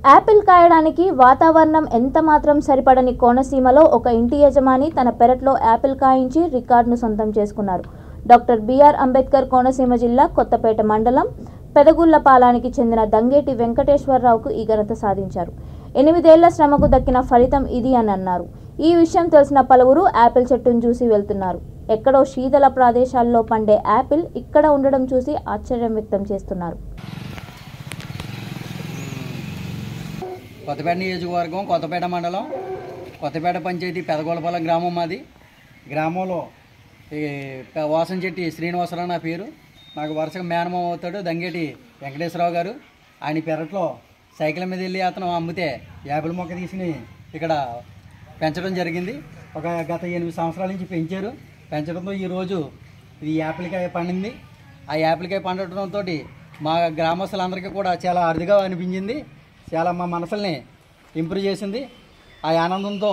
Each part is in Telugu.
యాపిల్ కాయడానికి వాతావరణం ఎంత మాత్రం సరిపడని కోనసీమలో ఒక ఇంటి యజమాని తన పెరట్లో యాపిల్ కాయించి రికార్డును సొంతం చేసుకున్నారు. డాక్టర్ బిఆర్ అంబేద్కర్ కోనసీమ జిల్లా కొత్తపేట మండలం పెదగుళ్లపాలానికి చెందిన దంగేటి వెంకటేశ్వరరావుకు ఈ ఘనత సాధించారు. 8 ఏళ్ల శ్రమకు దక్కిన ఫలితం ఇది అని అన్నారు. ఈ విషయం తెలిసిన పలువురు యాపిల్ చెట్టును చూసి వెళ్తున్నారు. ఎక్కడో శీతల ప్రదేశాల్లో పండే యాపిల్ ఇక్కడ ఉండడం చూసి ఆశ్చర్యం వ్యక్తం చేస్తున్నారు. కొత్తపేట నియోజకవర్గం కొత్తపేట మండలం కొత్తపేట పంచాయతీ పెదగోళపాలెం గ్రామం మాది. గ్రామంలో వాసంచెట్టి శ్రీనివాసరావు నా పేరు. నాకు వరుసగా మేనమామ అవుతాడు దంగేటి వెంకటేశ్వరరావు గారు. ఆయన పెరట్లో సైకిల్ మీద వెళ్ళి అతను అమ్మితే యాపిల్ మొక్క తీసుకుని ఇక్కడ పెంచడం జరిగింది. గత 8 సంవత్సరాల నుంచి పెంచారు. పెంచడంతో ఈరోజు ఇది యాపిల్కాయ పండింది. ఆ యాపిల్కాయ పండటంతో మా గ్రామస్తులందరికీ కూడా చాలా అరుదుగా అనిపించింది. చాలా మా మనసుల్ని ఇంప్రూవ్ చేసింది. ఆ ఆనందంతో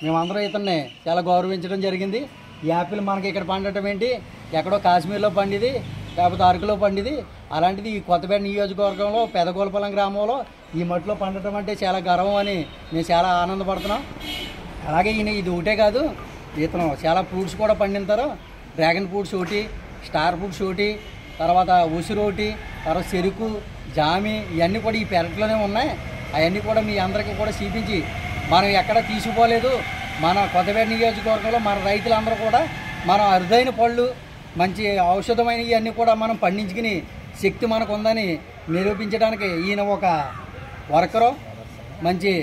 మేమందరం ఇతన్ని చాలా గౌరవించడం జరిగింది. ఈ యాపిల్ మనకి ఇక్కడ పండటం ఏంటి, ఎక్కడో కాశ్మీర్లో పండిది, లేకపోతే అరకులో పండిది, అలాంటిది ఈ కొత్తపేట నియోజకవర్గంలో పెదగోళపాలెం గ్రామంలో ఈ మట్టిలో పండటం అంటే చాలా గర్వం అని మేము చాలా ఆనందపడుతున్నాం. అలాగే ఇది ఒకటే కాదు, ఇతను చాలా ఫ్రూట్స్ కూడా పండిస్తారు. డ్రాగన్ ఫ్రూట్స్ ఒకటి, స్టార్ ఫ్రూట్స్ ఒకటి, తర్వాత ఉసిరు ఒకటి, తర్వాత చెరుకు, జామి, ఇవన్నీ కూడా ఈ పెరట్లోనే ఉన్నాయి. అవన్నీ కూడా మీ అందరికీ కూడా చూపించి మనం ఎక్కడ తీసుకుపోలేదు. మన కొత్తపేట నియోజకవర్గంలో మన రైతులందరూ కూడా మనం అరుదైన పళ్ళు, మంచి ఔషధమైన ఇవన్నీ కూడా మనం పండించుకుని శక్తి మనకు ఉందని నిరూపించడానికి ఈయన ఒక వర్కరు. మంచి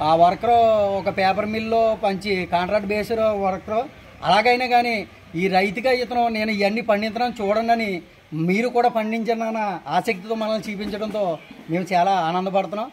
ఆ వర్కరు ఒక పేపర్ మిల్లో మంచి కాంట్రాక్ట్ బేస్డ్ వర్కరు. అలాగైనా కానీ ఈ రైతుగా ఇతను నేను ఇవన్నీ పండించడం చూడండి, మీరు కూడా పండించండి అన్న ఆసక్తితో మనల్ని చూపించడంతో మేము చాలా ఆనందపడుతున్నాం.